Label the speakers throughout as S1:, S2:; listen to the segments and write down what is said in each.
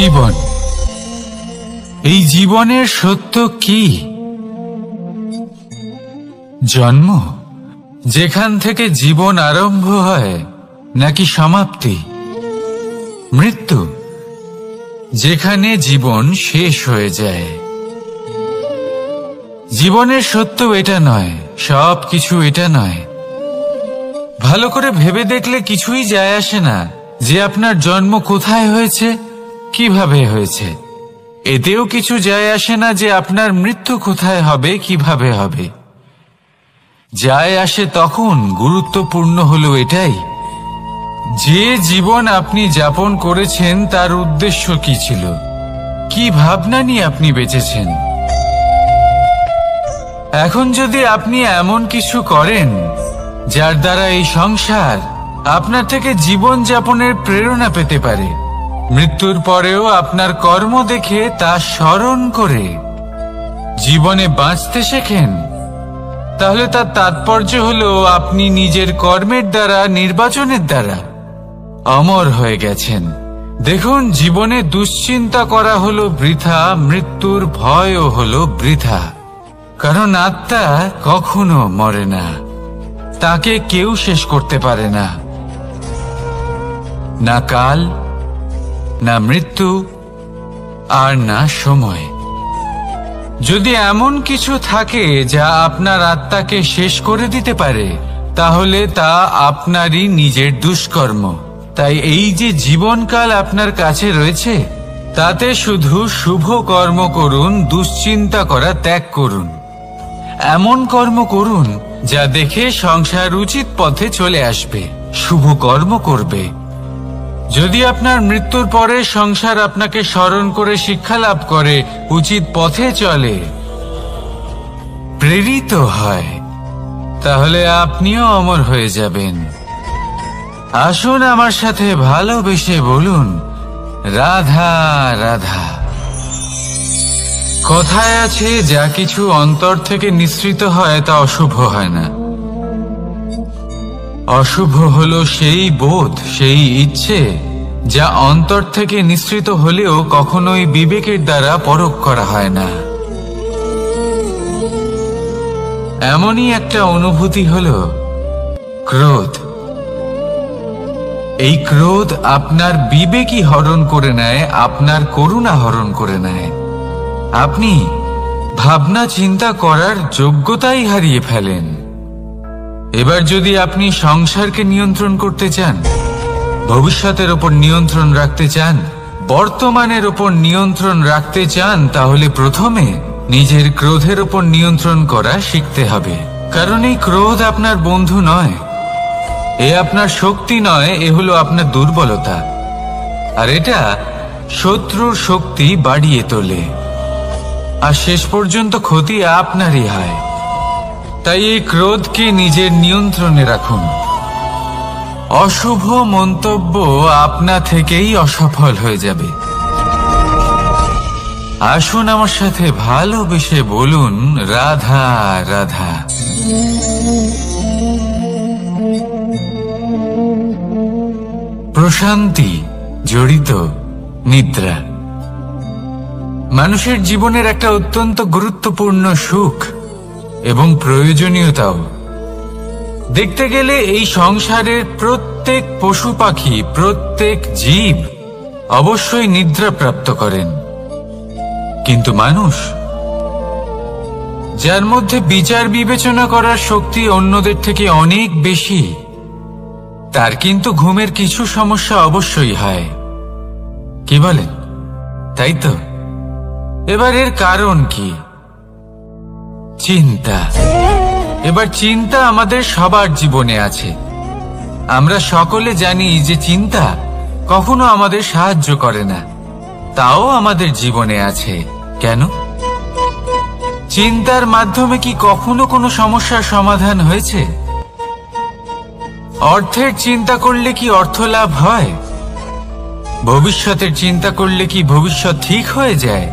S1: জীবন, এই জীবনের সত্য কি? জন্ম, যেখান থেকে জীবন আরম্ভ হয়, নাকি সমাপ্তি? মৃত্যু, যেখানে জীবন শেষ হয়ে যায়। জীবনের সত্য এটা নয়, সব কিছু এটা নয়। ভালো করে ভেবে দেখলে কিছুই যায় আসে না যে আপনার জন্ম কোথায় হয়েছে, কিভাবে হয়েছে। এতেও কিছু যায় আসে না যে আপনার মৃত্যু কোথায় হবে, কিভাবে হবে। যায় আসে তখন গুরুত্বপূর্ণ হলো এটাই যে জীবন আপনি যাপন করেছেন তার উদ্দেশ্য কি ছিল, কি ভাবনা নিয়ে আপনি বেঁচেছেন। এখন যদি আপনি এমন কিছু করেন যার দ্বারা এই সংসার আপনার থেকে জীবন যাপনের প্রেরণা পেতে পারে, মৃত্যুর পরেও আপনার কর্ম দেখে তা স্মরণ করে জীবনে বাঁচতে শেখেন, তাহলে তার তাৎপর্য হলো আপনি নিজের কর্মের দ্বারা, নির্বাচনের দ্বারা অমর হয়ে গেছেন। দেখুন, জীবনে দুশ্চিন্তা করা হলো বৃথা, মৃত্যুর ভয়ও হলো বৃথা। কারণ আত্মা কখনো মরে না, তাকে কেউ শেষ করতে পারে না। না কাল, না মৃত্যু, আর না সময়। যদি এমন কিছু থাকে যা আপনার আত্মাকে শেষ করে দিতে পারে, তাহলে তা আপনারই নিজের দুষ্কর্ম। তাই এই যে জীবনকাল আপনার কাছে রয়েছে, তাতে শুধু শুভ কর্ম করুন, দুশ্চিন্তা করা ত্যাগ করুন। এমন কর্ম করুন যা দেখে সংসার উচিত পথে চলে আসবে, শুভ কর্ম করবে। যদি আপনার মৃত্যুর পরে সংসার আপনাকে স্মরণ করে শিক্ষা লাভ করে, উচিত পথে চলে, প্রেরিত হয়, তাহলে আপনিও অমর হয়ে যাবেন। আসুন আমার সাথে ভালোবেসে বলুন, রাধা রাধা। কথায় আছে, যা কিছু অন্তর থেকে নিঃসৃত হয় তা অশুভ হয় না। অশুভ হলো সেই বোধ, সেই ইচ্ছে যা অন্তর থেকে নিঃসৃত হলেও কখনোই বিবেকের দ্বারা পরখ করা হয় না। এমনই একটা অনুভূতি হলো ক্রোধ। এই ক্রোধ আপনার বিবেকই হরণ করে নেয়, আপনার করুণা হরণ করে নেয়। আপনি ভাবনা চিন্তা করার যোগ্যতাই হারিয়ে ফেলেন। এবার যদি আপনি সংসারকে নিয়ন্ত্রণ করতে চান, ভবিষ্যতের ওপর নিয়ন্ত্রণ রাখতে চান, বর্তমানের ওপর নিয়ন্ত্রণ রাখতে চান, তাহলে প্রথমে নিজের ক্রোধের ওপর নিয়ন্ত্রণ করা শিখতে হবে। কারণ এই ক্রোধ আপনার বন্ধু নয়, এ আপনার শক্তি নয়, এ হলো আপনার দুর্বলতা। আর এটা শত্রুর শক্তি বাড়িয়ে তোলে, আর শেষ পর্যন্ত ক্ষতি আপনারই হয়। তাই এই ক্রোধকে নিজের নিয়ন্ত্রণে রাখুন। অশুভ মন্তব্য আপনা থেকেই অসফল হয়ে যাবে। আসুন আমার সাথে ভালোবেসে বলুন, রাধা রাধা। প্রশান্তি জড়িত নিদ্রা মানুষের জীবনের একটা অত্যন্ত গুরুত্বপূর্ণ সুখ এবং প্রয়োজনীয়তাও। দেখতে গেলে এই সংসারের প্রত্যেক পশু পাখি, প্রত্যেক জীব অবশ্যই নিদ্রা প্রাপ্ত করেন। কিন্তু মানুষ, যার মধ্যে বিচার বিবেচনা করার শক্তি অন্যদের থেকে অনেক বেশি, তার কিন্তু ঘুমের কিছু সমস্যা অবশ্যই হয়। কি বলেন? তাই তো। এবার এর কারণ কি? চিন্তা। এবার চিন্তা আমাদের সবার জীবনে আছে। আমরা সকলে জানি যে চিন্তা কখনো আমাদের সাহায্য করে না, তাও আমাদের জীবনে আছে। কেন? চিন্তার মাধ্যমে কি কখনো কোনো সমস্যার সমাধান হয়েছে? অর্থের চিন্তা করলে কি অর্থ লাভ হয়? ভবিষ্যতের চিন্তা করলে কি ভবিষ্যৎ ঠিক হয়ে যায়?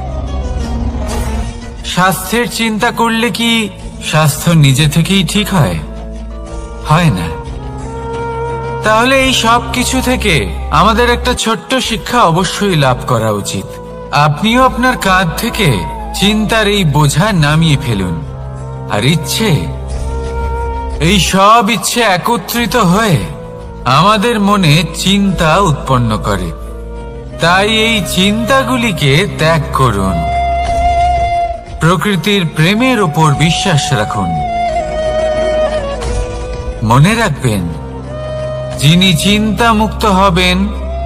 S1: স্বাস্থ্যের চিন্তা করলে কি স্বাস্থ্য নিজে থেকেই ঠিক হয়? হয় না। তাহলে এই সব কিছু থেকে আমাদের একটা ছোট্ট শিক্ষা অবশ্যই লাভ করা উচিত। আপনিও আপনার কাঁধ থেকে চিন্তার এই বোঝা নামিয়ে ফেলুন। আর এই সব ইচ্ছে একত্রিত হয়ে আমাদের মনে চিন্তা উৎপন্ন করে। তাই এই চিন্তাগুলিকে ত্যাগ করুন। প্রকৃতির প্রেমের ওপর বিশ্বাস রাখুন। মনে রাখবেন, যিনি চিন্তা মুক্ত হবেন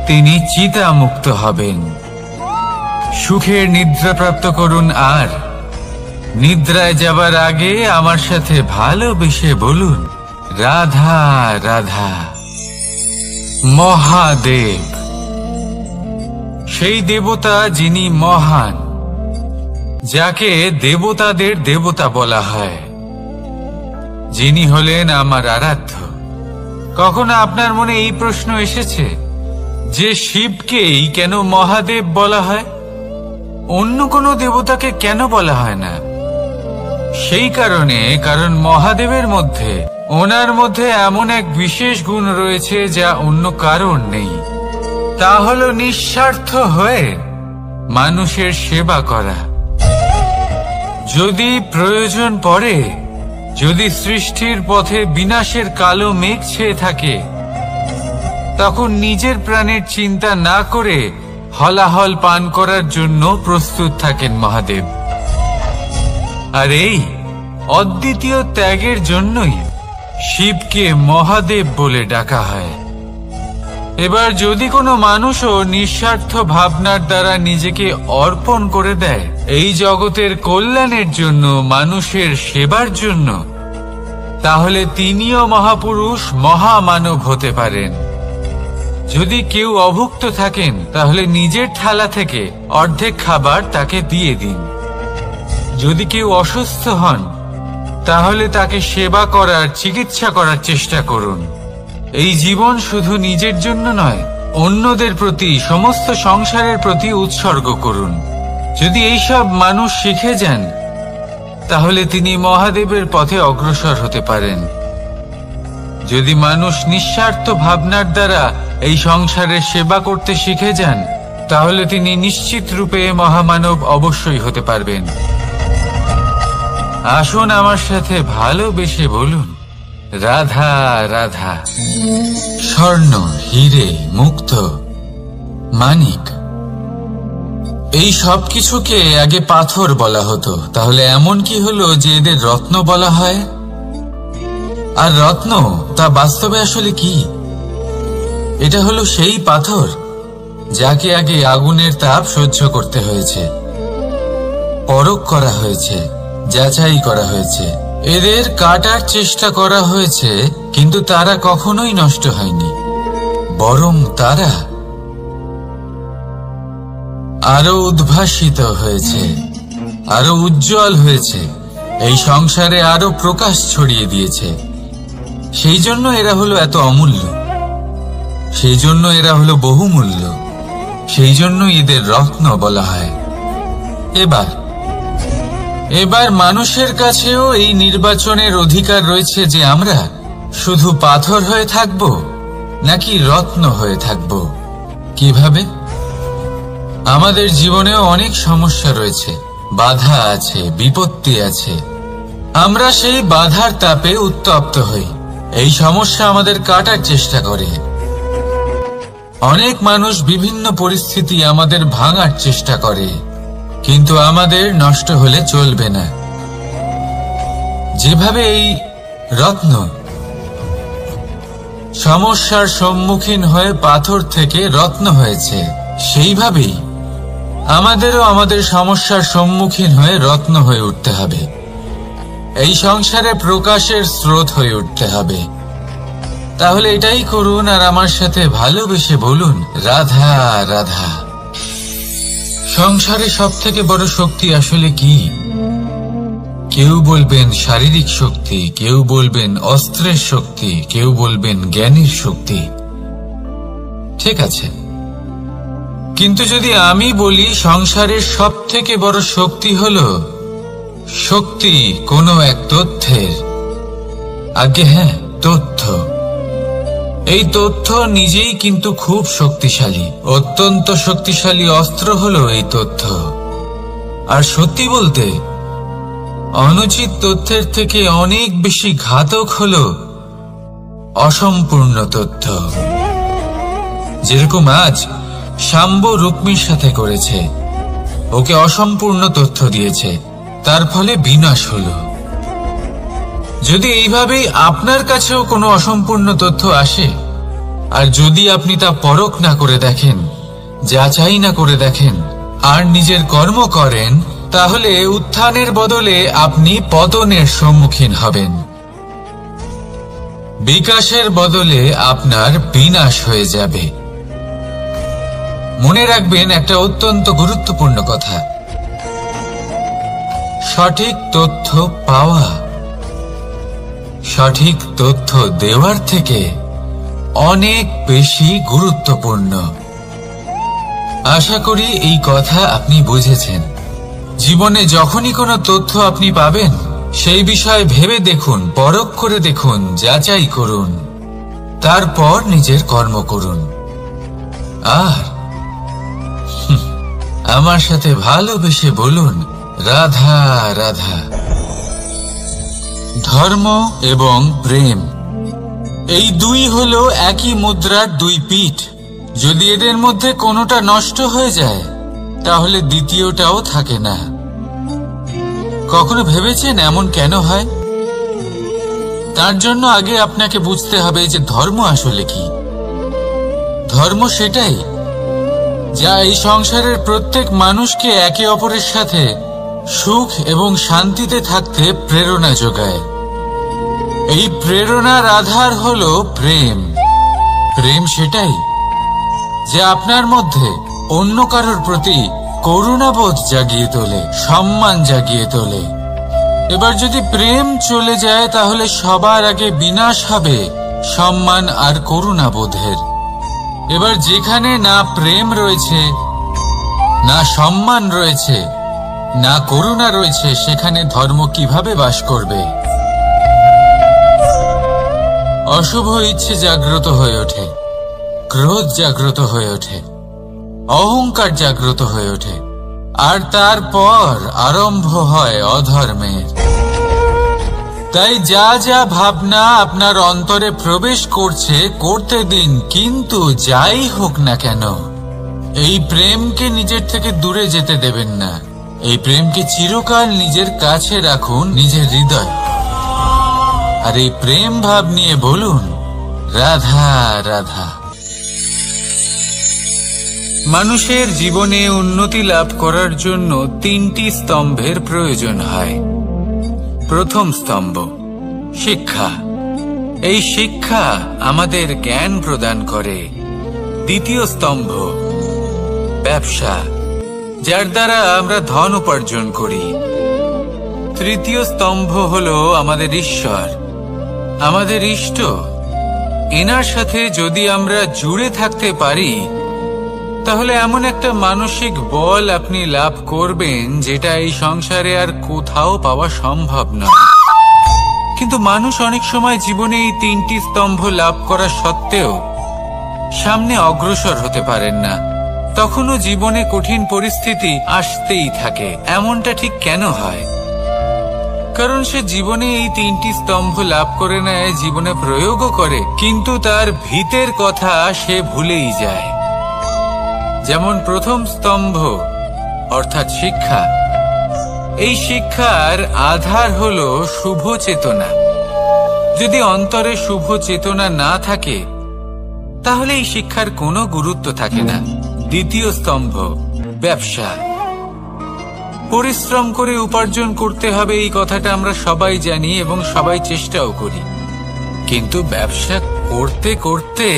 S1: তিনি চিতা মুক্ত হবেন। সুখের নিদ্রা প্রাপ্ত করুন, আর নিদ্রায় যাবার আগে আমার সাথে ভালোবেসে বলুন, রাধা রাধা। মহাদেব, সেই দেবতা যিনি মহান, যাকে দেবতাদের দেবতা বলা হয়, যিনি হলেন আমার আরাধ্য। কখনো আপনার মনে এই প্রশ্ন এসেছে যে শিবকেই কেন মহাদেব বলা হয়, অন্য কোনো দেবতাকে কেন বলা হয় না? সেই কারণ মহাদেবের মধ্যে, ওনার মধ্যে এমন এক বিশেষ গুণ রয়েছে যা অন্য কারণ নেই। তা হলো নিঃস্বার্থ হয়ে মানুষের সেবা করা। যদি প্রয়োজন পড়ে, যদি সৃষ্টির পথে বিনাশের কালো মেঘ ছেয়ে থাকে, তখন নিজের প্রাণের চিন্তা না করে হলাহল পান করার জন্য প্রস্তুত থাকেন মহাদেব। আর এই অদ্বিতীয় ত্যাগের জন্যই শিবকে মহাদেব বলে ডাকা হয়। এবার যদি কোনো মানুষও নিঃস্বার্থ ভাবনার দ্বারা নিজেকে অর্পণ করে দেয় এই জগতের কল্যাণের জন্য, মানুষের সেবার জন্য, তাহলে তিনিও মহাপুরুষ, মহামানব হতে পারেন। যদি কেউ অভুক্ত থাকেন, তাহলে নিজের থালা থেকে অর্ধেক খাবার তাকে দিয়ে দিন। যদি কেউ অসুস্থ হন, তাহলে তাকে সেবা করার, চিকিৎসা করার চেষ্টা করুন। এই জীবন শুধু নিজের জন্য নয়, অন্যদের প্রতি, সমস্ত সংসারের প্রতি উৎসর্গ করুন। যদি এইসব মানুষ শিখে যান, তাহলে তিনি মহাদেবের পথে অগ্রসর হতে পারেন। যদি মানুষ নিঃস্বার্থ ভাবনার দ্বারা এই সংসারের সেবা করতে শিখে যান, তাহলে তিনি নিশ্চিত রূপে মহামানব অবশ্যই হতে পারবেন। আসুন আমার সাথে ভালোবেসে বলুন, রাধা রাধা। স্বর্ণ, হীরে, মুক্ত, মানিক, এই সব কিছুকে আগে পাথর বলা হতো। তাহলে এমন কি হলো যে এদের রত্ন বলা হয়? আর রত্ন তা বাস্তবে আসলে কি? এটা হলো সেই পাথর যাকে আগে আগুনের তাপ সহ্য করতে হয়েছে, পরখ করা হয়েছে, যাচাই করা হয়েছে, এদের কাটার চেষ্টা করা হয়েছে, কিন্তু তারা কখনোই নষ্ট হয়নি, বরং তারা আরো উদ্ভাসিত হয়েছে, আরো উজ্জ্বল হয়েছে, এই সংসারে আরো প্রকাশ ছড়িয়ে দিয়েছে। সেই জন্য এরা হলো এত অমূল্য, সেই জন্য এরা হলো বহুমূল্য, সেই জন্য এদের রত্ন বলা হয়। এবার মানুষের কাছেও এই নির্বাচনের অধিকার রয়েছে যে আমরা শুধু পাথর হয়ে থাকব নাকি রত্ন হয়ে থাকব। কিভাবে? আমাদের জীবনেও অনেক সমস্যা রয়েছে, বাধা আছে, বিপত্তি আছে। আমরা সেই বাধার তাপে উত্তপ্ত হই, এই সমস্যা আমাদের কাটার চেষ্টা করে। অনেক মানুষ বিভিন্ন পরিস্থিতি আমাদের ভাঙার চেষ্টা করে, কিন্তু আমাদের নষ্ট হলে চলবে না। যেভাবে এই রত্ন সমস্যার সম্মুখীন হয়ে পাথর থেকে রত্ন হয়েছে, সেইভাবেই আমাদেরও আমাদের সমস্যার সম্মুখীন হয়ে রত্ন হয়ে উঠতে হবে। এই সংসারে প্রকাশের স্রোত হয়ে উঠতে হবে। তাহলে এটাই করুন, আর আমার সাথে ভালোবেসে বলুন, রাধা রাধা। সংসারে সব থেকে বড় শক্তি আসলে কি? কেউ বলবেন শারীরিক শক্তি, কেউ বলবেন অস্ত্রের শক্তি, কেউ বলবেন জ্ঞানের শক্তি। ঠিক আছে, কিন্তু যদি আমি বলি সংসারের সব থেকে বড় শক্তি হলো শক্তি কোনো এক তথ্যের, আগে হ্যাঁ, তথ্য। এই তথ্য নিজেই কিন্তু খুব শক্তিশালী, অত্যন্ত শক্তিশালী অস্ত্র হলো এই তথ্য। আর সত্যি বলতে অনুচিত তথ্যের থেকে অনেক বেশি ঘাতক হলো অসম্পূর্ণ তথ্য। যেরকম আজ শাম্ব রুক্মির সাথে করেছে, ওকে অসম্পূর্ণ তথ্য দিয়েছে, তার ফলে বিনাশ হলো। যদি এইভাবেই আপনার কাছেও কোনো অসম্পূর্ণ তথ্য আসে, আর যদি আপনি তা পরখ না করে দেখেন, যাচাই না করে দেখেন, আর নিজের কর্ম করেন, তাহলে উত্থানের বদলে আপনি পতনের সম্মুখীন হবেন। বিকাশের বদলে আপনার বিনাশ হয়ে যাবে। মনে রাখবেন একটা অত্যন্ত গুরুত্বপূর্ণ কথা, সঠিক তথ্য পাওয়া সঠিক তথ্য দেওয়ার থেকে অনেক বেশি গুরুত্বপূর্ণ। আশা করি এই কথা আপনি বুঝেছেন। জীবনে যখনই কোনো তথ্য আপনি পাবেন, সেই বিষয়ে ভেবে দেখুন, পরখ করে দেখুন, যাচাই করুন, তারপর নিজের কর্ম করুন। আর আমার সাথে ভালোবেসে বলুন, রাধা রাধা। ধর্ম এবং প্রেম, এই দুই হলো একই মুদ্রার দুই পিঠ। যদি এদের মধ্যে কোনোটা নষ্ট হয়ে যায়, তাহলে দ্বিতীয়টাও থাকে না। কখনো ভেবেছেন এমন কেন হয়? তার জন্য আগে আপনাকে বুঝতে হবে যে ধর্ম আসলে কি। ধর্ম সেটাই যা এই সংসারের প্রত্যেক মানুষকে একে অপরের সাথে সুখ এবং শান্তিতে থাকতে প্রেরণা যোগায়। এই প্রেরণার আধার হলো প্রেম। প্রেম সেটাই যে আপনার মধ্যে অন্য কারোর প্রতি করুণাবোধ জাগিয়ে তোলে, সম্মান জাগিয়ে তোলে। এবার যদি প্রেম চলে যায়, তাহলে সবার আগে বিনাশ হবে সম্মান আর করুণাবোধের। এবার যেখানে না প্রেম রয়েছে, না সম্মান রয়েছে, না করুণা রয়েছে, সেখানে ধর্ম কিভাবে বাস করবে? অশুভ ইচ্ছে জাগ্রত হয়ে ওঠে, ক্রোধ জাগ্রত হয়ে ওঠে, অহংকার জাগ্রত হয়ে ওঠে, আর তারপর আরম্ভ হয় অধর্মের। তাই যা যা ভাবনা আপনার অন্তরে প্রবেশ করছে, করতে দিন, কিন্তু যাই হোক না কেন, এই প্রেমকে নিজের থেকে দূরে যেতে দেবেন না। এই প্রেমকে চিরকাল নিজের কাছে রাখুন, নিজের হৃদয়। আর এই প্রেম ভাব নিয়ে বলুন, রাধা রাধা। মানুষের জীবনে উন্নতি লাভ করার জন্য তিনটি স্তম্ভের প্রয়োজন হয়। প্রথম স্তম্ভ শিক্ষা। এই শিক্ষা আমাদের জ্ঞান প্রদান করে। দ্বিতীয় স্তম্ভ ব্যবসা, যার দ্বারা আমরা ধন উপার্জন করি। তৃতীয় স্তম্ভ হলো আমাদের ঈশ্বর, আমাদের ইষ্ট। এনার সাথে যদি আমরা জুড়ে থাকতে পারি, তাহলে এমন একটা মানসিক বল আপনি লাভ করবেন যেটা এই সংসারে আর কোথাও পাওয়া সম্ভব নয়। কিন্তু মানুষ অনেক সময় জীবনে এই তিনটি স্তম্ভ লাভ করা সত্ত্বেও সামনে অগ্রসর হতে পারেন না। তখনও জীবনে কঠিন পরিস্থিতি আসতেই থাকে। এমনটা ঠিক কেন হয়? কারণ সে জীবনে এই তিনটি স্তম্ভ লাভ করে নেয়, জীবনে প্রয়োগও করে, কিন্তু তার ভিতের কথা সে ভুলেই যায়। যেমন প্রথম স্তম্ভ অর্থাৎ শিক্ষা। এই শিক্ষার আধার হলো শুভ চেতনা। যদি অন্তরে শুভ চেতনা না থাকে, তাহলে এই শিক্ষার কোনো গুরুত্ব থাকে না। দ্বিতীয় স্তম্ভ ব্যবসা। পরিশ্রম করে উপার্জন করতে হবে, এই কথাটা আমরা সবাই জানি এবং সবাই চেষ্টাও করি। কিন্তু ব্যবসা করতে করতে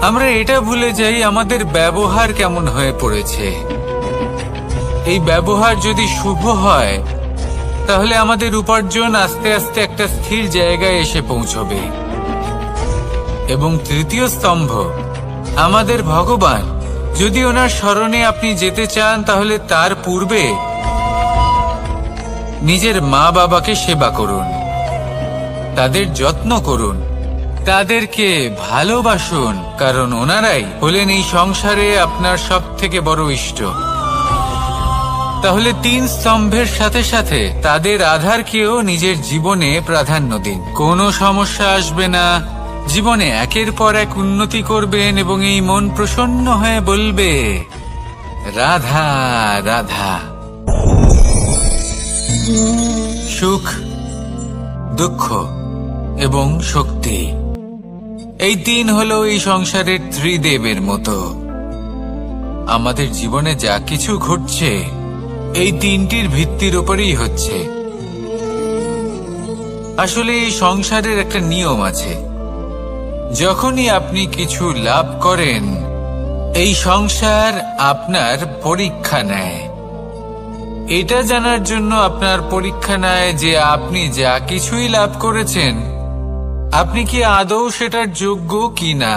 S1: আমরা এটা ভুলে যাই আমাদের ব্যবহার কেমন হয়ে পড়েছে। এই ব্যবহার যদি শুভ হয়, তাহলে আমাদের উপার্জন আস্তে আস্তে একটা স্থির জায়গায় এসে পৌঁছবে। এবং তৃতীয় স্তম্ভ আমাদের ভগবান। যদি ওনার শরণে আপনি যেতে চান, তাহলে তার পূর্বে নিজের মা বাবাকে সেবা করুন, তাদের যত্ন করুন, তাদেরকে ভালোবাসুন, কারণ ওনারাই হলেন এই সংসারে আপনার সবথেকে বড় ইষ্ট। তাহলে 3 স্তম্ভের সাথে সাথে তাদের আধারকেও নিজের জীবনে প্রাধান্য দিন। কোনো সমস্যা আসবে না, জীবনে একের পর এক উন্নতি করবেন এবং এই মন প্রসন্ন হয়ে বলবে, রাধা রাধা। সুখ, দুঃখ এবং শক্তি, এই 3 হলো এই সংসারের ত্রিদেবের মতো। আমাদের জীবনে যা কিছু ঘটছে এই 3টির ভিত্তির উপরেই হচ্ছে। আসলে এই সংসারের একটা নিয়ম আছে, যখনই আপনি কিছু লাভ করেন এই সংসার আপনার পরীক্ষা নেয়। এটা জানার জন্য আপনার পরীক্ষা নেয় যে আপনি যা কিছুই লাভ করেছেন আপনি কি আদৌ সেটার যোগ্য কিনা।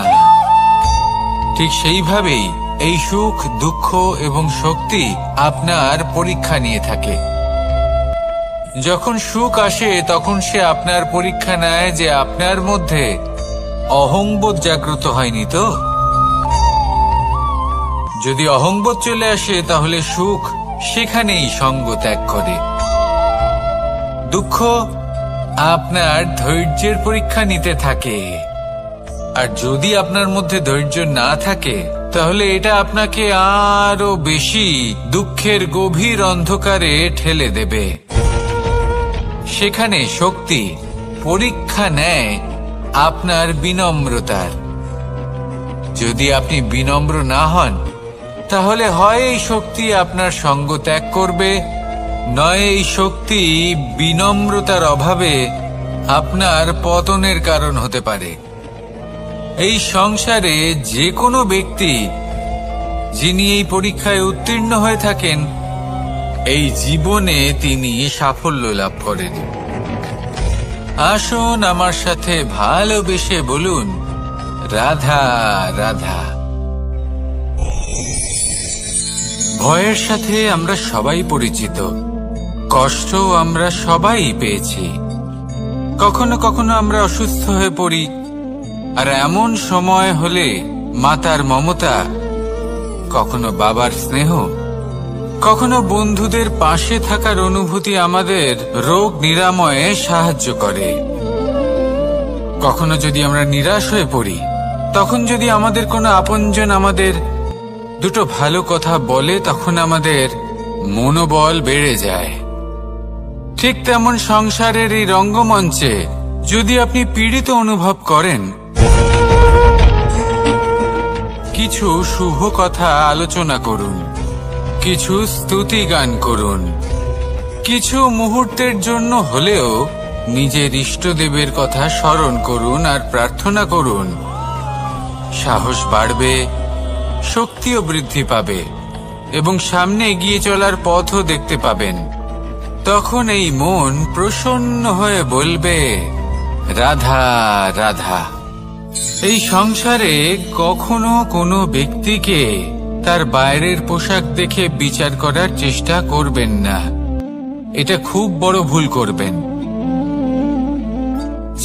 S1: ঠিক সেইভাবেই এই সুখ, দুঃখ এবং শক্তি আপনার পরীক্ষা নিয়ে থাকে। যখন সুখ আসে তখন সে আপনার পরীক্ষা নেয় যে আপনার মধ্যে অহংবোধ জাগ্রত হয়নি তো। যদি অহংবোধ চলে আসে তাহলে সুখ সেখানেই সঙ্গ ত্যাগ করে। দুঃখ আপনার ধৈর্যের পরীক্ষা নিতে থাকে, আর যদি আপনার মধ্যে ধৈর্য না থাকে তাহলে এটা আপনাকে আরো বেশি দুঃখের গভীর অন্ধকারে ঠেলে দেবে। সেখানে শক্তি পরীক্ষা নেয় আপনার বিনম্রতার। যদি আপনি বিনম্র না হন তাহলে হয় এই শক্তি আপনার সঙ্গ ত্যাগ করবে, নয় এই শক্তি বিনম্রতার অভাবে আপনার পতনের কারণ হতে পারে। এই সংসারে যে কোনো ব্যক্তি যিনি এই পরীক্ষায় উত্তীর্ণ হয়ে থাকেন এই জীবনে তিনি সাফল্য লাভ করেন। আসুন আমার সাথে ভালোবেসে বলুন, রাধা রাধা। ভয়ের সাথে আমরা সবাই পরিচিত, কষ্ট আমরা সবাই পেয়েছি। কখনো কখনো আমরা অসুস্থ হয়ে পড়ি, আর এমন সময় হলে মাতার মমতা, কখনো বাবার স্নেহ, কখনো বন্ধুদের পাশে থাকার অনুভূতি আমাদের রোগ নিরাময়ে সাহায্য করে। কখনো যদি আমরা নিরাশ হয়ে পড়ি, তখন যদি আমাদের কোনো আপনজন আমাদের দুটো ভালো কথা বলে তখন আমাদের মনোবল বেড়ে যায়। ঠিক তেমন সংসারের এই রঙ্গমঞ্চে যদি আপনি পীড়িত অনুভব করেন, কিছু শুভ কথা আলোচনা করুন, কিছু স্তুতি গান করুন, কিছু মুহূর্তের জন্য হলেও নিজের ইষ্টদেবের কথা স্মরণ করুন আর প্রার্থনা করুন। সাহস বাড়বে, শক্তিও বৃদ্ধি পাবে এবং সামনে এগিয়ে চলার পথও দেখতে পাবেন। তখন এই মন প্রসন্ন হয়ে বলবে, রাধা রাধা। এই সংসারে কখনো কোনো ব্যক্তিকে তার বাইরের পোশাক দেখে বিচার করার চেষ্টা করবেন না, এটা খুব বড় ভুল করবেন।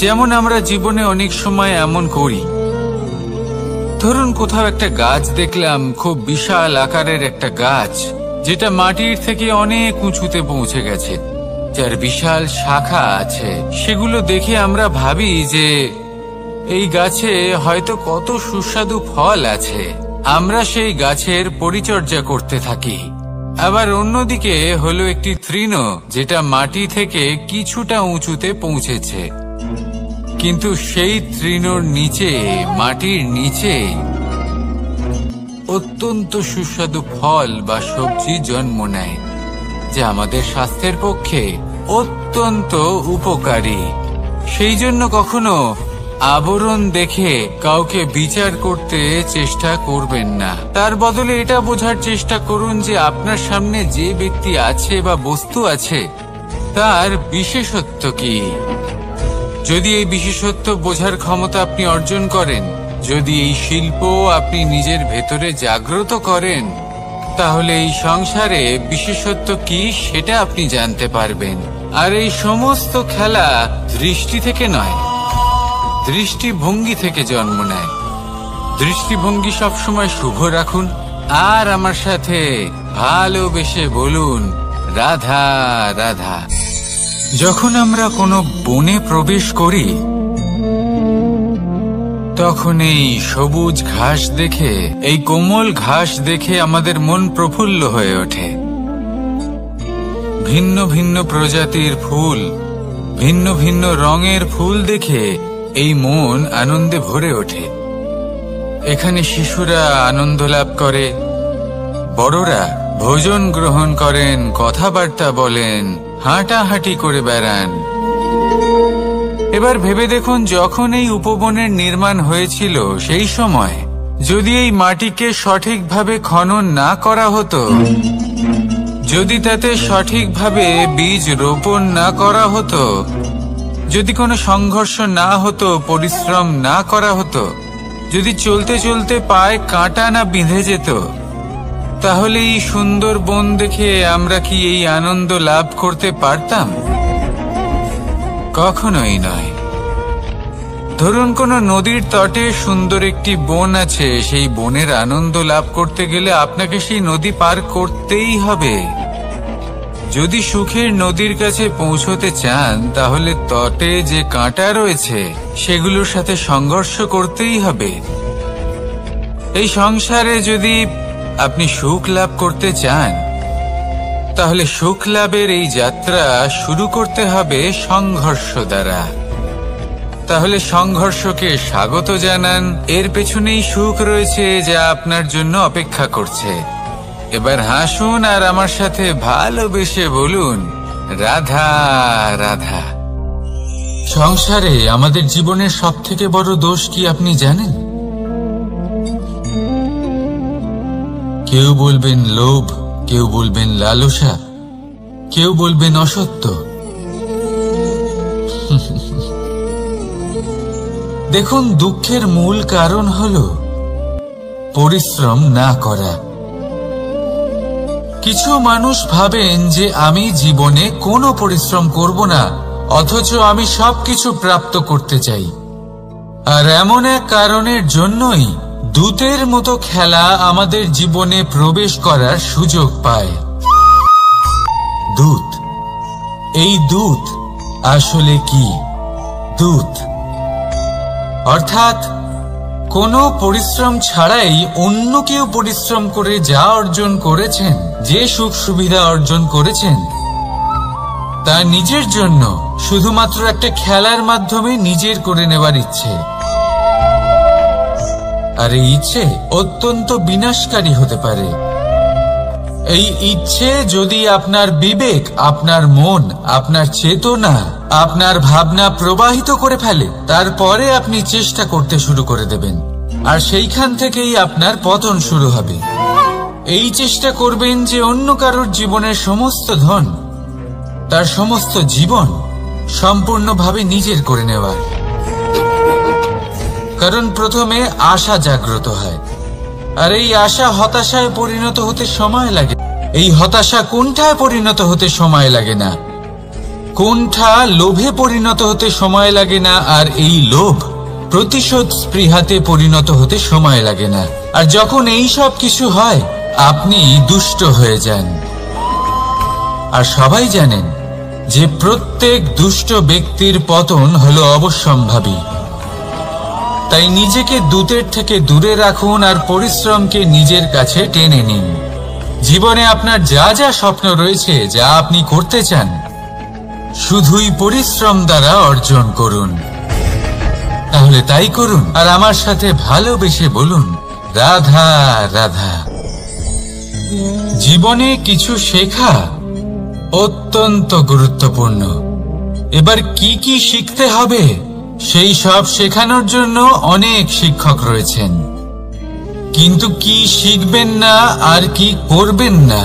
S1: যেমন আমরা জীবনে অনেক সময় এমন করি, ধরুন কোথাও একটা গাছ দেখলাম, খুব বিশাল আকারের একটা গাছ যেটা মাটির থেকে অনেক উঁচুতে পৌঁছে গেছে, যার বিশাল শাখা আছে। সেগুলো দেখে আমরা ভাবি যে এই গাছে হয়তো কত সুস্বাদু ফল আছে, আমরা সেই গাছের পরিচর্যা করতে থাকি। আবার অন্যদিকে হলো একটি তৃণ যেটা মাটি থেকে কিছুটা উঁচুতে পৌঁছেছে, কিন্তু সেই তৃণর নিচে, মাটির নিচে অত্যন্ত সুস্বাদু ফল বা সবজি জন্ম নেয়, যা আমাদের স্বাস্থ্যের পক্ষে অত্যন্ত উপকারী। সেই জন্য কখনো আবরণ দেখে কাউকে বিচার করতে চেষ্টা করবেন না। তার বদলে এটা বোঝার চেষ্টা করুন যে আপনার সামনে যে ব্যক্তি আছে বা বস্তু আছে তার বিশেষত্ব কি। যদি এই বিশেষত্ব বোঝার ক্ষমতা আপনি অর্জন করেন, যদি এই শিল্প আপনি নিজের ভেতরে জাগ্রত করেন, তাহলে এই সংসারে বিশেষত্ব কি সেটা আপনি জানতে পারবেন। আর এই সমস্ত খেলা দৃষ্টি থেকে নয়, দৃষ্টিভঙ্গি থেকে জন্ম নেয়। দৃষ্টিভঙ্গি সবসময় শুভ রাখুন আর আমার সাথে ভালোবেসে বলুন রাধা রাধা। যখন আমরা কোনো বনে প্রবেশ করি তখন এই সবুজ ঘাস দেখে, এই কোমল ঘাস দেখে আমাদের মন প্রফুল্ল হয়ে ওঠে। ভিন্ন ভিন্ন প্রজাতির ফুল, ভিন্ন ভিন্ন রঙের ফুল দেখে এই মন আনন্দে ভরে ওঠে। এখানে শিশুরা আনন্দ লাভ করে, বড়রা ভোজন গ্রহণ করেন, কথাবার্তা বলেন, হাঁটাহাঁটি করে বেড়ান। এবার ভেবে দেখুন, যখন এই উপবনের নির্মাণ হয়েছিল সেই সময় যদি এই মাটিকে সঠিকভাবে খনন না করা হতো, যদি তাতে সঠিকভাবে বীজ রোপণ না করা হতো, যদি কোনো সংঘর্ষ না হতো, পরিশ্রম না করা হতো, যদি চলতে চলতে পায়ে কাঁটা না বিঁধে যেত, তাহলে এই সুন্দর বন দেখে আমরা কি এই আনন্দ লাভ করতে পারতাম? কখনোই নয়। ধরুন কোনো নদীর তটে সুন্দর একটি বন আছে, সেই বনের আনন্দ লাভ করতে গেলে আপনাকে সেই নদী পার করতেই হবে। যদি সুখের নদীর কাছে পৌঁছতে চান তাহলে তটে যে কাঁটা রয়েছে সেগুলোর সাথে সংঘর্ষ করতেই হবে। এই সংসারে যদি আপনি সুখ লাভ করতে চান তাহলে সুখ লাভের এই যাত্রা শুরু করতে হবে সংঘর্ষ দ্বারা। তাহলে সংঘর্ষকে স্বাগত জানান, এর পেছনেই সুখ রয়েছে যা আপনার জন্য অপেক্ষা করছে। এবার হাসুন আর আমার সাথে ভালোবেসে বলুন রাধা রাধা। সংসারে আমাদের জীবনের সবথেকে বড় দোষ কি আপনি জানেন? কেউ বলবেন লোভ, কেউ বলবেন লালসা, কেউ বলবেন অসত্য। দেখুন, দুঃখের মূল কারণ হলো পরিশ্রম না করা। কিছু মানুষ ভাবেন যে আমি জীবনে কোনো পরিশ্রম করব না, অথচ আমি সবকিছু প্রাপ্ত করতে চাই। আর এমন এক কারণের জন্যই দূতের মতো খেলা আমাদের জীবনে প্রবেশ করার সুযোগ পায়। দূত, এই দূত আসলে কি? দূত অর্থাৎ কোনো পরিশ্রম ছাড়াই অন্য কেউ পরিশ্রম করে যা অর্জন করেছেন, যে সুখ সুবিধা অর্জন করেছেন, তা নিজের জন্য শুধুমাত্র একটা খেলার মাধ্যমে নিজের করে নেবার ইচ্ছে। আর এই ইচ্ছে অত্যন্ত বিনাশকারী হতে পারে। এই ইচ্ছে যদি আপনার বিবেক, আপনার মন, আপনার চেতনা, আপনার ভাবনা প্রবাহিত করে ফেলে, তারপরে আপনি চেষ্টা করতে শুরু করে দেবেন, আর সেইখান থেকেই আপনার পতন শুরু হবে। এই চেষ্টা করবেন যে অন্য কারোর জীবনের সমস্ত ধন, তার সমস্ত জীবন সম্পূর্ণভাবে নিজের করে নেওয়ার। কারণ প্রথমে আশা জাগ্রত হয়, আর এই আশা হতাশায় পরিণত হতে সময় লাগে। এই হতাশা কুণ্ঠায় পরিণত হতে সময় লাগে না, কুণ্ঠা লোভে পরিণত হতে সময় লাগে না, আর এই লোভ প্রতিশোধ স্পৃহাতে পরিণত হতে সময় লাগে না। আর যখন এই সব কিছু হয়, আপনি দুষ্ট হয়ে যান। আর সবাই জানেন যে প্রত্যেক দুষ্ট ব্যক্তির পতন হলো অবশ্যম্ভাবী। তাই নিজেকে দূতের থেকে দূরে রাখুন আর পরিশ্রমকে নিজের কাছে টেনে নিন। জীবনে আপনার যা যা স্বপ্ন রয়েছে, যা আপনি করতে চান, শুধুই পরিশ্রম দ্বারা অর্জন করুন। তাহলে তাই করুন আর আমার সাথে ভালোবেসে বলুন রাধা রাধা। জীবনে কিছু শেখা অত্যন্ত গুরুত্বপূর্ণ। এবার কি কি শিখতে হবে সেই সব শেখানোর জন্য অনেক শিক্ষক রয়েছেন, কিন্তু কি শিখবেন না আর কি করবেন না,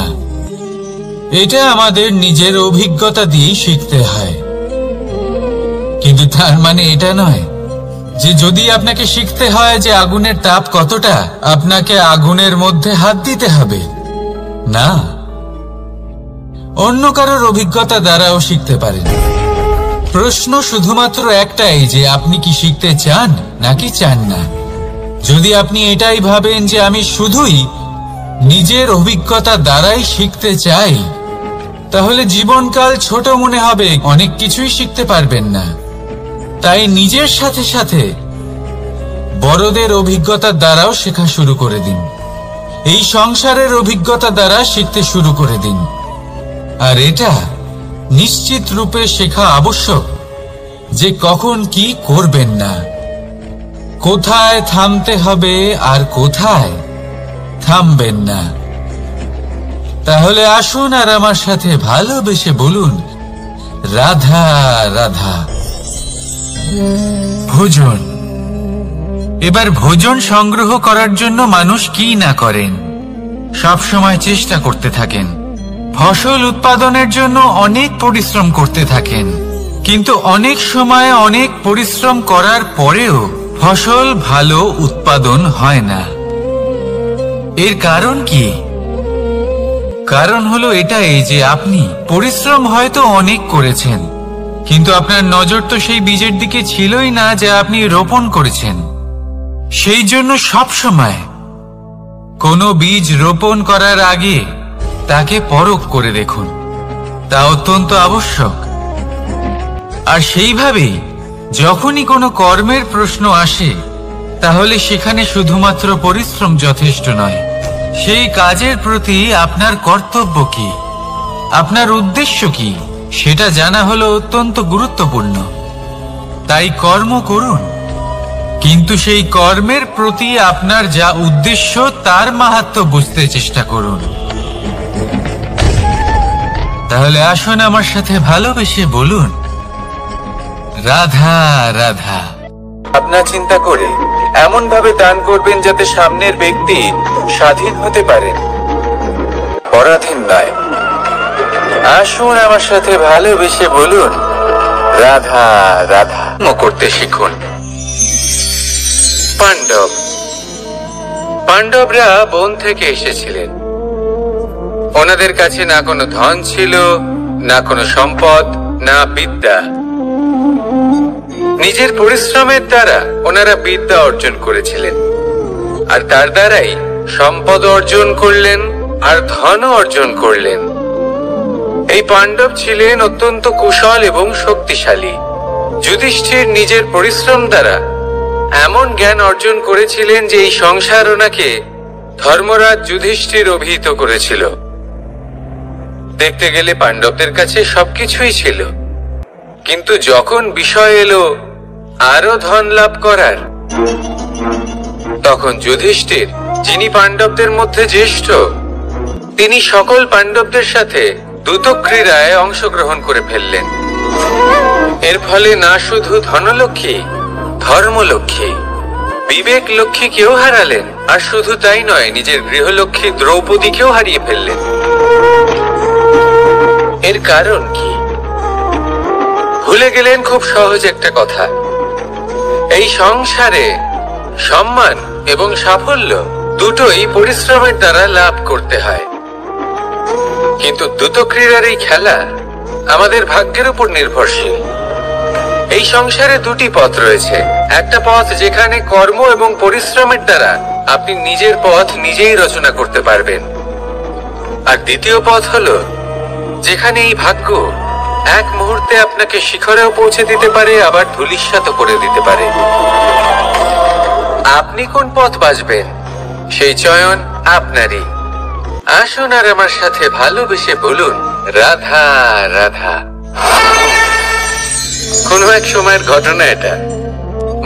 S1: এটা আমাদের নিজের অভিজ্ঞতা দিয়ে শিখতে হয়। কিন্তু তার মানে এটা নয় যে যদি আপনাকে শিখতে হয় যে আগুনের তাপ কতটা, আপনাকে আগুনের মধ্যে হাত দিতে হবে। না, অন্য কারোর অভিজ্ঞতা দ্বারাও শিখতে পারেন। প্রশ্ন শুধুমাত্র একটাই যে আপনি কি শিখতে চান নাকি চান না। যদি আপনি এটাই ভাবেন যে আমি শুধুই নিজের অভিজ্ঞতা দ্বারাই শিখতে চাই, তাহলে জীবনকাল ছোট মনে হবে, অনেক কিছুই শিখতে পারবেন না। তাই নিজের সাথে সাথে বড়দের অভিজ্ঞতার দ্বারাও শেখা শুরু করে দিন। এই সংসারের অভিজ্ঞতা দ্বারা শিখতে শুরু করে দিন। আর এটা নিশ্চিত রূপে শেখা আবশ্যক যে কখন কি করবেন না, কোথায় থামতে হবে আর কোথায় থামবেন না। তাহলে আসুন আর আমার সাথে ভালোবেসে বলুন, রাধা রাধা। ভোজন। এবার ভোজন সংগ্রহ করার জন্য মানুষ কি না করেন, সব সময় চেষ্টা করতে থাকেন। ফসল উৎপাদনের জন্য অনেক পরিশ্রম করতে থাকেন, কিন্তু অনেক সময় অনেক পরিশ্রম করার পরেও ফসল ভালো উৎপাদন হয় না। এর কারণ কি? কারণ হলো এটাই যে আপনি পরিশ্রম হয়তো অনেক করেছেন, কিন্তু আপনার নজর তো সেই বীজের দিকে ছিলই না যা আপনি রোপণ করেছেন। সেই জন্য সব সময় কোনো বীজ রোপণ করার আগে তাকে পরখ করে দেখুন, তা অত্যন্ত আবশ্যক। আর সেইভাবেই যখনই কোনো কর্মের প্রশ্ন আসে, তাহলে সেখানে শুধুমাত্র পরিশ্রম যথেষ্ট নয়। সেই কাজের প্রতি আপনার কর্তব্য কি, আপনার উদ্দেশ্য কি, সেটা জানা হলো অত্যন্ত গুরুত্বপূর্ণ। তাই কর্ম করুন, কিন্তু সেই কর্মের প্রতি আপনার যা উদ্দেশ্য তার মাহাত্ম্য বুঝতে চেষ্টা করুন। তাহলে আসুন আমার সাথে ভালোবেসে বলুন, রাধা রাধা। আপনার চিন্তা করে এমন ভাবে দান করবেন যাতে সামনের ব্যক্তি স্বাধীন হতে পারে, পরাধীন নয়। আসুন আমার সাথে ভালোবেসে বলুন, রাধা রাধা। করতে শিখুন। পাণ্ডব। পাণ্ডবরা বন থেকে এসেছিলেন। ওনাদের কাছে না কোনো ধন ছিল, না কোনো সম্পদ, না বিদ্যা। নিজের পরিশ্রমের দ্বারা ওনারা বিদ্যা অর্জন করেছিলেন, আর তার দ্বারাই সম্পদ অর্জন করলেন আর ধনও অর্জন করলেন। এই পাণ্ডব ছিলেন অত্যন্ত কুশল এবং শক্তিশালী। যুধিষ্ঠির নিজের পরিশ্রম দ্বারা এমন জ্ঞান অর্জন করেছিলেন যে এই সংসার ওনাকে ধর্মরাজ যুধিষ্ঠির অভিহিত করেছিল। দেখতে গেলে পাণ্ডবদের কাছে সবকিছুই ছিল, কিন্তু যখন বিষয় এলো আরো ধন লাভ করার, তখন যুধিষ্ঠির, যিনি পাণ্ডবদের মধ্যে জ্যেষ্ঠ, তিনি সকল পাণ্ডবদের সাথে দ্যুতক্রীড়ায় অংশগ্রহণ করে ফেললেন। এর ফলে না শুধু ধনলক্ষ্মী, ধর্মলক্ষ্মী, বিবেক লক্ষ্মী কেউ হারালেন, আর শুধু তাই নয়, নিজের গৃহলক্ষ্মী দ্রৌপদীকেও হারিয়ে ফেললেন। এর কারণ কি? ভুলে গেলেন খুব সহজ একটা কথা, এই সংসারে সম্মান এবং সাফল্য দুটোই পরিশ্রমের দ্বারা লাভ করতে হয়। কিন্তু দ্যুতক্রীড়ার এই খেলা আমাদের ভাগ্যের উপর নির্ভরশীল। এই সংসারে দুটি পথ রয়েছে। একটা পথ যেখানে কর্ম এবং পরিশ্রমের দ্বারা আপনি নিজের পথ নিজেই রচনা করতে পারবেন, আর দ্বিতীয় পথ হলো যেখানে এই ভাগ্য এক মুহূর্তে আপনাকে শিখরেও পৌঁছে দিতে পারে, আবার ধূলিসাৎ করে দিতে পারে। আপনি কোন পথ বাছবেন সেই চয়ন আপনারই। আসুন আর আমার সাথে ভালোবেসে বলুন, রাধা রাধা। কোনো এক সময়ের ঘটনা এটা।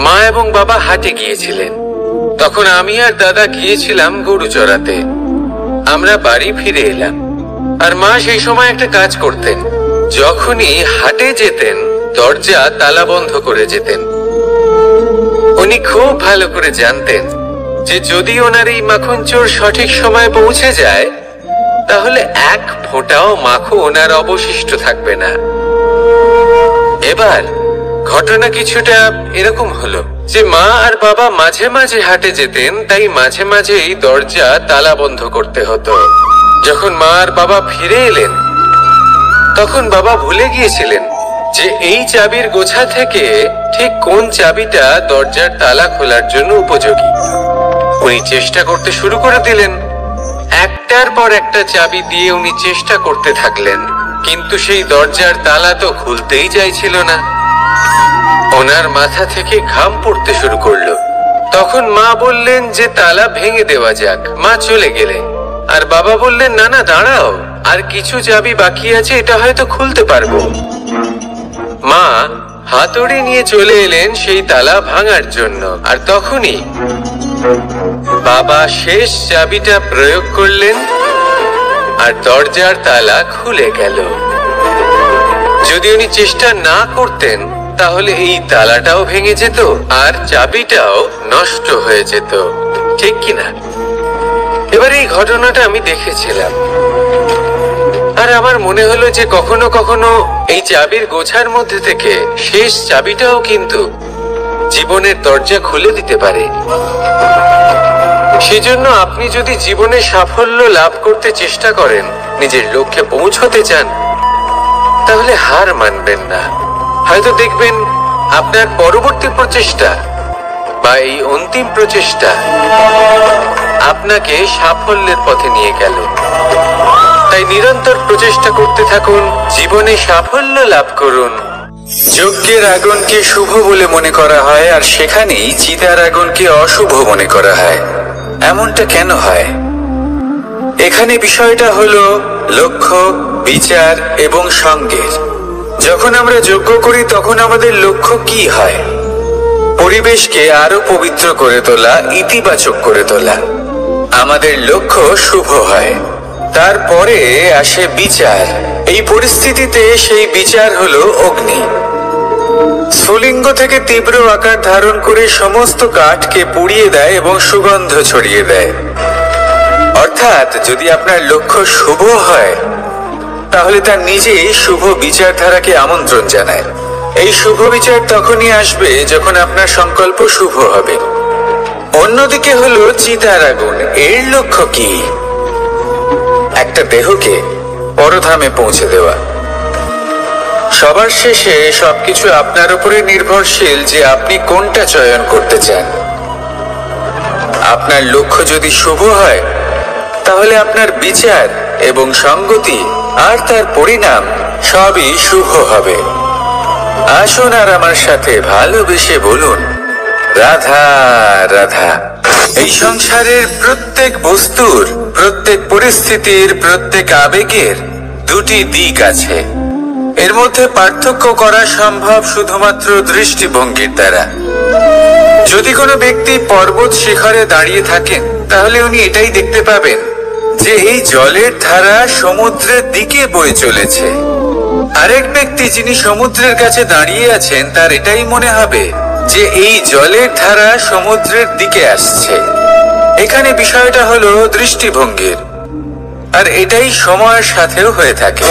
S1: মা এবং বাবা হাটে গিয়েছিলেন। তখন আমি আর দাদা গিয়েছিলাম গরু চড়াতে। আমরা বাড়ি ফিরে এলাম, আর মা সেই সময় একটা কাজ করতেন। যখনই হাটে যেতেন দরজা তালা বন্ধ করে যেতেন। উনি খুব ভালো করে জানতেন যে যদি ওনার এই মাখন চোর সঠিক সময়ে পৌঁছে যায়, তাহলে এক ফোঁটাও মাখন ওনার অবশিষ্ট থাকবে না। এবার ঘটনা কিছুটা এরকম হলো যে মা আর বাবা মাঝে মাঝে হাটে যেতেন, তাই মাঝে মাঝে এই দরজা তালা বন্ধ করতে হতো। যখন মা আর বাবা ফিরে এলেন, তখন বাবা ভুলে গিয়েছিলেন
S2: যে এই চাবির গোছা থেকে ঠিক কোন চাবিটা দরজার তালা খোলার জন্য উপযোগী। উনি চেষ্টা করতে শুরু করে দিলেন। একটার পর একটা চাবি দিয়ে উনি চেষ্টা করতে থাকলেন, কিন্তু সেই দরজার তালা তো খুলতেই চাইছিল না। ওনার মাথা থেকে ঘাম পড়তে শুরু করলো। তখন মা বললেন যে তালা ভেঙে দেওয়া যাক। মা চলে গেলেন। আর বাবা বললেন, না না দাঁড়াও, আর কিছু চাবি বাকি আছে, এটা হয়তো খুলতে পারবো। মা হাতুড়ি নিয়ে চলে এলেন সেই তালা ভাঙার জন্য। আর তখনই বাবা শেষ চাবিটা প্রয়োগ করলেন আর দরজার তালা খুলে গেল। যদি উনি চেষ্টা না করতেন তাহলে এই তালাটাও ভেঙে যেত আর চাবিটাও নষ্ট হয়ে যেত, ঠিক কিনা? এবার এই ঘটনাটা আমি দেখেছিলাম, আর আমার মনে হলো যে কখনো কখনো এই চাবির গোছার মধ্যে থেকে শেষ চাবিটাও কিন্তু জীবনের দরজা খুলে দিতে পারে। সেজন্য আপনি যদি জীবনে সাফল্য লাভ করতে চেষ্টা করেন, নিজের লক্ষ্যে পৌঁছতে চান, তাহলে হার মানবেন না। হয়তো দেখবেন আপনার পরবর্তী প্রচেষ্টা বা এই অন্তিম প্রচেষ্টা আপনাকে সাফল্যের পথে নিয়ে গেল। তাই নিরন্তর প্রচেষ্টা করতে থাকুন, জীবনে সাফল্য লাভ করুন। যজ্ঞের আগুনকে শুভ বলে মনে করা হয়, আর সেখানেই চিতার আগুনকে অশুভ মনে করা হয়। এমনটা কেন হয়? এখানে বিষয়টা হলো লক্ষ্য, বিচার এবং সঙ্গের। যখন আমরা যজ্ঞ করি তখন আমাদের লক্ষ্য কি হয়? পরিবেশকে আরো পবিত্র করে তোলা, ইতিবাচক করে তোলা। আমাদের লক্ষ্য শুভ হয়। তারপরে আসে বিচার। এই পরিস্থিতিতে সেই বিচার হলো অগ্নি। স্ফুলিঙ্গ থেকে তীব্র আকার ধারণ করে সমস্ত কাঠকে পুড়িয়ে দেয় এবং সুগন্ধ ছড়িয়ে দেয়। অর্থাৎ যদি আপনার লক্ষ্য শুভ হয় তাহলে তার নিজেই শুভ বিচারধারাকে আমন্ত্রণ জানায়। এই শুভ বিচার তখনই আসবে যখন আপনার সংকল্প শুভ হবে। অন্যদিকে হলো চিতার আগুন। এর লক্ষ্য কি? একটা দেহকে পরধামে পৌঁছে দেওয়া। সবার শেষে সবকিছু আপনার উপরে নির্ভরশীল যে আপনি কোনটা চয়ন করতে চান। আপনার লক্ষ্য যদি শুভ হয় তাহলে আপনার বিচার এবং সঙ্গতি আর তার পরিণাম সবই শুভ হবে। আসুন আর আমার সাথে ভালোবেসে বলুন, রাধা রাধা। এই সংসারের প্রত্যেক বস্তুর, প্রত্যেক পরিস্থিতির, প্রত্যেক আবেগের দুটি দিক আছে। এর মধ্যে পার্থক্য করা সম্ভব শুধুমাত্র দৃষ্টিভঙ্গির দ্বারা। যদি কোনো ব্যক্তি পর্বত শিখরে দাঁড়িয়ে থাকেন তাহলে উনি এটাই দেখতে পাবেন যে এই জলের ধারা সমুদ্রের দিকে বয়ে চলেছে। আরেক ব্যক্তি যিনি সমুদ্রের কাছে দাঁড়িয়ে আছেন তার এটাই মনে হবে যে এই জলের ধারা সমুদ্রের দিকে আসছে। এখানে বিষয়টা হলো দৃষ্টিভঙ্গির, আর এটাই সময়ের সাথেও হয়ে থাকে।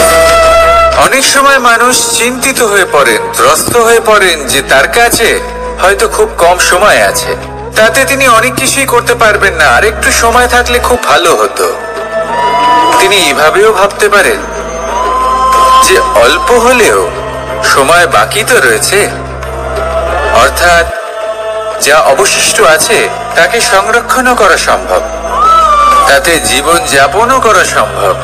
S2: অনেক সময় মানুষ চিন্তিত হয়ে পড়েন, ত্রস্ত হয়ে পড়েন যে তার কাছে হয়তো খুব কম সময় আছে, তাতে তিনি অনেক কিছুই করতে পারবেন না, আর একটু সময় থাকলে খুব ভালো হতো। তিনি এভাবেও ভাবতে পারেন যে অল্প হলেও সময় বাকি তো রয়েছে, অর্থাৎ যা অবশিষ্ট আছে তাকে সংরক্ষণও করা সম্ভব, তাতে জীবন যাপনও করা সম্ভব।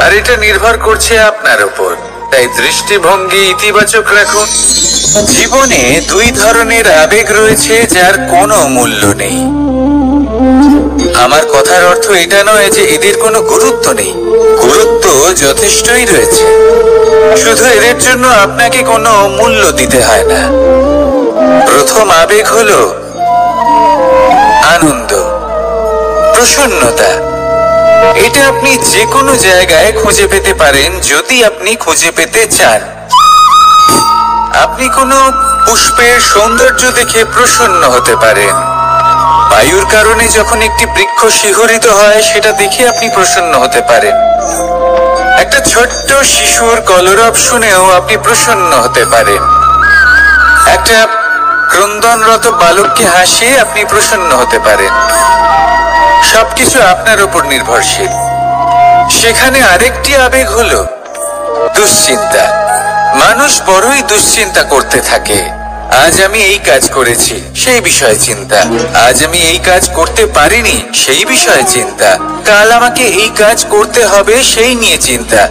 S2: আর এটা নির্ভর করছে আপনার উপর। তাই দৃষ্টিভঙ্গি ইতিবাচক রাখুন। জীবনে দুই ধরনের আবেগ রয়েছে যার কোনো মূল্য নেই। আমার কথার অর্থ এটা নয় যে এদের কোনো গুরুত্ব নেই, গুরুত্ব যথেষ্টই রয়েছে, শুধু এদের জন্য আপনাকে কোনো মূল্য দিতে হয় না। প্রথম আবেগ হলো আনন্দ, প্রসন্নতা। এটা আপনি যে কোনো জায়গায় খুঁজে পেতে পারেন যদি আপনি খুঁজে পেতে চান। আপনি কোনো পুষ্পের সৌন্দর্য দেখে প্রসন্ন হতে পারেন। বায়ুর কারণে যখন একটি বৃক্ষ শিহরিত হয় সেটা দেখে আপনি প্রসন্ন হতে পারেন। একটা ছোট্ট শিশুর কলরব শুনেও আপনি প্রসন্ন হতে পারেন। একটা ক্রন্দনরত বালককে হাসিয়ে আপনি প্রসন্ন হতে পারেন। সবকিছু আপনার উপর নির্ভরশীল। সেখানে আরেকটি আবেগ হলো দুশ্চিন্তা। মানুষ বড়ই দুশ্চিন্তা করতে থাকে। আজ আমি এই কাজ করেছি, সেই বিষয়ে চিন্তা। আজ আমি এই কাজ করতে পারিনি, সেই বিষয়ে চিন্তা। কাল আমাকে এই কাজ করতে হবে, সেই নিয়ে চিন্তা।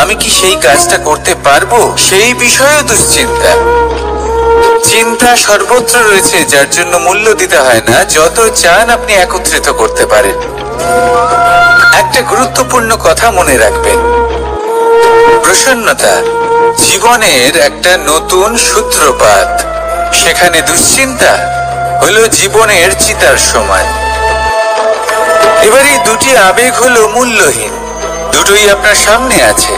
S2: আমি কি সেই কাজটা করতে পারবো, সেই বিষয়ে দুশ্চিন্তা। চিন্তা সর্বত্র রয়েছে, যার জন্য মূল্য দিতে হয় না। যত চান আপনি একত্রিত করতে পারেন। একটা গুরুত্বপূর্ণ কথা মনে রাখবেন, প্রসন্নতা জীবনের একটা নতুন সূত্রপাত। সেখানে দুশ্চিন্তা হলো জীবনের চিতার সময়। এবার এই দুটি আবেগ হলো মূল্যহীন, দুটোই আপনার সামনে আছে।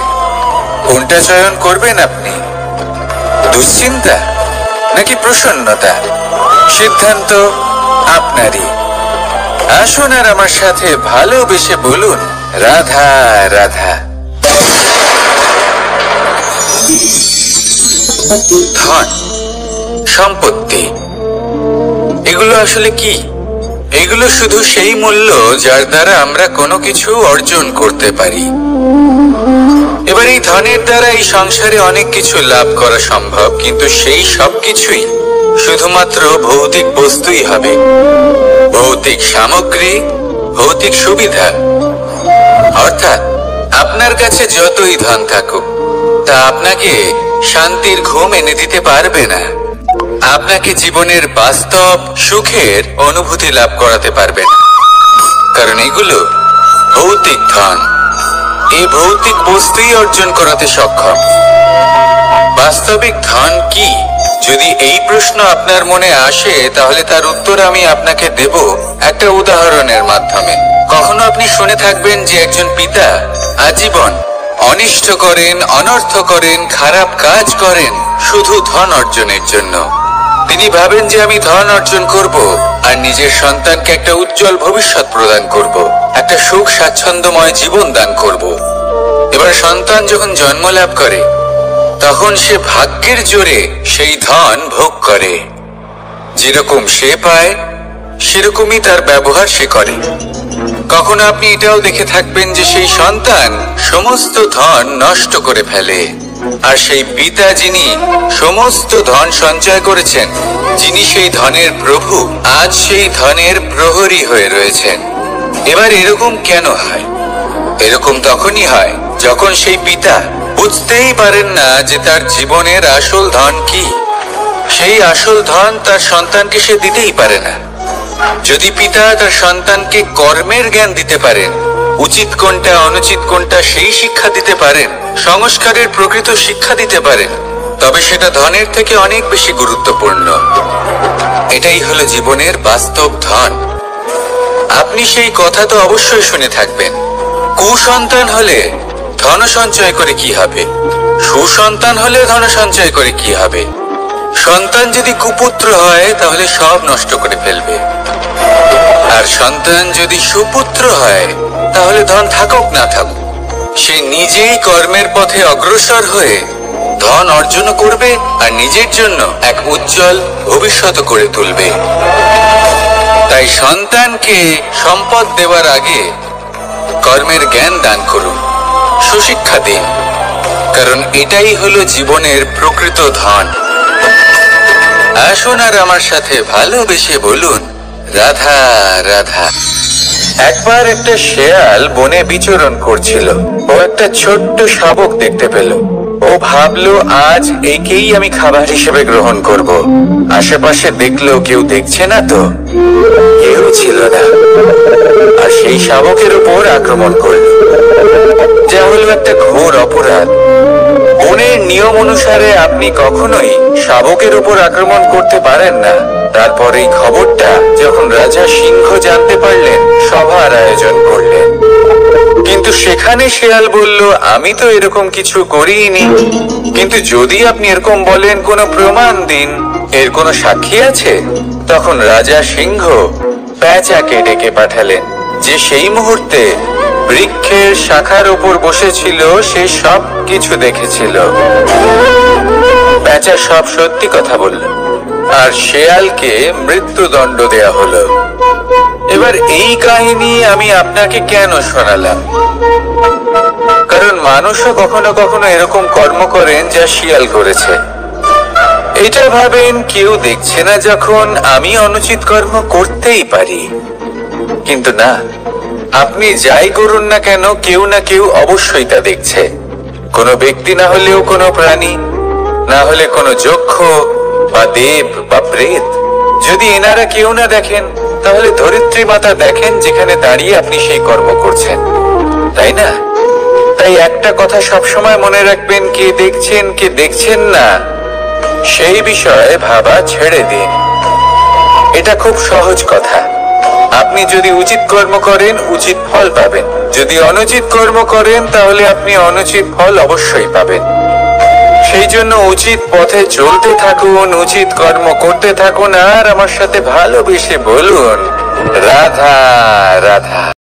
S2: কোনটা চয়ন করবেন আপনি, দুশ্চিন্তা নাকি প্রসন্নতা? সিদ্ধান্ত আপনারই। আসুন আর আমার সাথে ভালোবেসে বলুন, রাধা রাধা। ধন, সম্পত্তি, এগুলো আসলে কি? এগুলো শুধু সেই মূল্য যার দ্বারা আমরা কোনো কিছু অর্জন করতে পারি। এবার এই ধনের দ্বারা এই সংসারে অনেক কিছু লাভ করা সম্ভব, কিন্তু সেই সব কিছুই শুধুমাত্র ভৌতিক বস্তুই হবে। ভৌতিক সামগ্রী, ভৌতিক সুবিধা। অর্থাৎ আপনার কাছে যতই ধন থাকুক, তা আপনাকে শান্তির ঘুম এনে দিতে পারবে না। আপনাকে জীবনের বাস্তব সুখের অনুভূতি লাভ করাতে পারবে না, কারণ এগুলো ভৌতিক ধন। এই ভৌতিক বস্তুই অর্জন করাতে সক্ষম। বাস্তবিক ধন কি? যদি এই প্রশ্ন আপনার মনে আসে, তাহলে তার উত্তর আমি আপনাকে দেব একটা উদাহরণের মাধ্যমে। কখনো আপনি শুনে থাকবেন যে একজন পিতা আজীবন অনিষ্ট করেন, অনর্থ করেন, খারাপ কাজ করেন শুধু ধন অর্জনের জন্য। তিনি ভাবেন যে আমি ধন অর্জন করব আর নিজের সন্তানকে একটা উজ্জ্বল ভবিষ্যৎ প্রদান করব, একটা সুখ স্বাচ্ছন্দ্যময় জীবন দান করব। এবার সন্তান যখন জন্ম লাভ করে, তখন সে ভাগ্যের জোরে সেই ধন ভোগ করে। যেরকম সে পায়, সেরকমই তার ব্যবহার সে করে। কখনো আপনি এটাও দেখে থাকবেন যে সেই সন্তান সমস্ত ধন নষ্ট করে ফেলে, আর সেই পিতা যিনি সমস্ত ধন সঞ্চয় করেছেন, যিনি সেই ধনের প্রভু, আজ সেই ধনের প্রহরী হয়ে রয়েছেন। এবার এরকম কেন হয়? এরকম তখনই হয় যখন সেই পিতা বুঝতেই পারেন না যে তার জীবনের আসল ধন কি। সেই আসল ধন তার সন্তানকে সে দিতেই পারে না। যদি পিতা তার সন্তানকে কর্মের জ্ঞান দিতে পারেন, উচিত কোনটা অনুচিত কোনটা সেই শিক্ষা দিতে পারেন, সংস্কারের প্রকৃত শিক্ষা দিতে পারেন, তবে সেটা ধনের থেকে অনেক বেশি গুরুত্বপূর্ণ। এটাই হলো জীবনের বাস্তব ধন। আপনি সেই কথা তো অবশ্যই শুনে থাকবেন, কুসন্তান হলে ধন সঞ্চয় করে কি হবে, সুসন্তান হলে ধন সঞ্চয় করে কি হবে। সন্তান যদি কুপুত্র হয় তাহলে সব নষ্ট করে ফেলবে, আর সন্তান যদি সুপুত্র হয় তাহলে ধন থাকুক না থাকুক, সে নিজেই কর্মের পথে অগ্রসর হয়ে ধন অর্জন করবে আর নিজের জন্য এক উজ্জ্বল ভবিষ্যৎ করে তুলবে। তাই সন্তানকে সম্পদ দেওয়ার আগে কর্মের জ্ঞান দান করুন, সুশিক্ষা দিন, কারণ এটাই হলো জীবনের প্রকৃত ধন। আসুন আর আমার সাথে ভালোবেসে বলুন, রাধা রাধা। একবার একটা শেয়াল বনে বিচরণ করছিল। ও একটা ছোট্ট শাবক দেখতে পেল। ও ভাবলো, আজ একেই আমি খাবার হিসেবে গ্রহণ করব। আশেপাশে দেখলো, কেউ দেখছে না তো? কেউ ছিল না। আর সেই শাবকের উপর আক্রমণ করলো, যা হলো একটা ঘোর অপরাধ। বনের নিয়ম অনুসারে আপনি কখনোই শাবকের উপর আক্রমণ করতে পারেন না। তারপর এই খবরটা যখন রাজা সিংহ জানতে পারলেন, সভার আয়োজন করলেন। কিন্তু সেখানে শেয়াল বলল, আমি তো এরকম কিছু করিনি। কিন্তু যদি আপনি এরকম বলেন, কোনো প্রমাণ দিন, এর কোনো সাক্ষী আছে? তখন রাজা সিংহ পেঁচাকে ডেকে পাঠালেন, যে সেই মুহূর্তে বৃক্ষের শাখার উপর বসেছিল, সে সব কিছু দেখেছিল। পেঁচা সব সত্যি কথা বলল, আর শেয়ালকে মৃত্যুদণ্ড দেয়া হলো। এবার এই কাহিনী আমি আপনাকে কেন শোনালাম? কারণ মানুষও কখনো কখনো এরকম কর্ম করেন যা শিয়াল করেছে। এটা ভাবেন কেউ দেখছে না যখন আমি অনুচিত কর্ম করতেই পারি, কিন্তু না, আপনি যাই করুন না কেন কেউ না কেউ অবশ্যই তা দেখছে। কোনো ব্যক্তি না হলেও কোনো প্রাণী, না হলে কোনো যক্ষ বা দেব বা প্রেত। যদি এনারা কেউ না দেখেন তাহলে ধরিত্রী মাতা দেখেন যেখানে দাঁড়িয়ে আপনি সেই কর্ম করছেন, তাই না? তাই একটা কথা সবসময় মনে রাখবেন, কে দেখছেন কে দেখছেন না সেই বিষয়ে ভাবা ছেড়ে দিন। এটা খুব সহজ কথা। আপনি যদি উচিত কর্ম করেন উচিত ফল পাবেন, যদি অনুচিত কর্ম করেন তাহলে আপনি অনুচিত ফল অবশ্যই পাবেন। সেই জন্য উচিত পথে চলতে থাকুন, উচিত কর্ম করতে থাকুন, আর আমার সাথে ভালোবেসে বলুন রাধা রাধা।